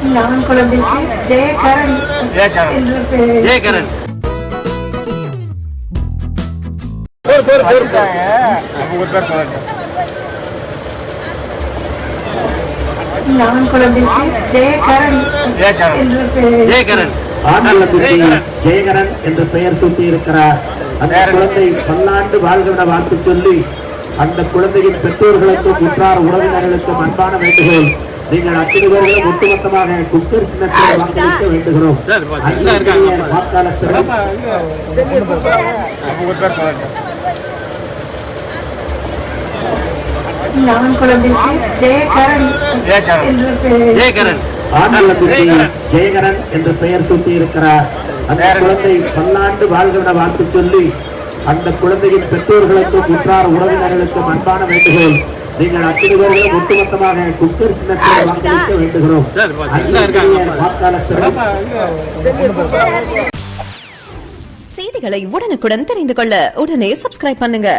நான் குழந்தைக்கு ஜெயகரன் என்று பெயர். ஜெயகரன் நான் குழந்தைக்கு ஜெயகரன் என்று பெயர். ஜெயகரன் ஜெயகரன் என்று பெயர் சூட்டி இருக்கிறார். அந்த குழந்தை பல்லாண்டு வாழ்கிற வாழ்த்து சொல்லி அந்த குழந்தையின் பெற்றோர்களுக்கும் உற்றார் உறவினர்களுக்கும் அன்பான வேண்டுகோள். நீங்கள் அத்தனை பேர்களும் ஒட்டுமொத்தமாக குக்கர் சின்னத்தை வாக்களிக்க வேண்டுகிறோம். வாக்காளர்கள் நான் குழந்தைக்கு ஜெயகரன் என்று பெயர். ஜெயகரன் ஜெயகரன் என்று பெயர் சூட்டி இருக்கிறார். அந்த குழந்தை பல்லாண்டு வாழ்கிற வாழ்த்து சொல்லி அந்த குழந்தையின் பெற்றோர்களுக்கும் உற்றார் உறவினர்களுக்கும் அன்பான வேண்டுகோள். நீங்கள் அத்தனை பேர்களும் ஒட்டுமொத்தமாக குக்கர் சின்னத்தை வாக்களிக்க வேண்டுகிறோம். வாக்காளர்கள் செய்திகளை உடனுக்குடன் தெரிந்து கொள்ள உடனே சப்ஸ்கிரைப் பண்ணுங்க.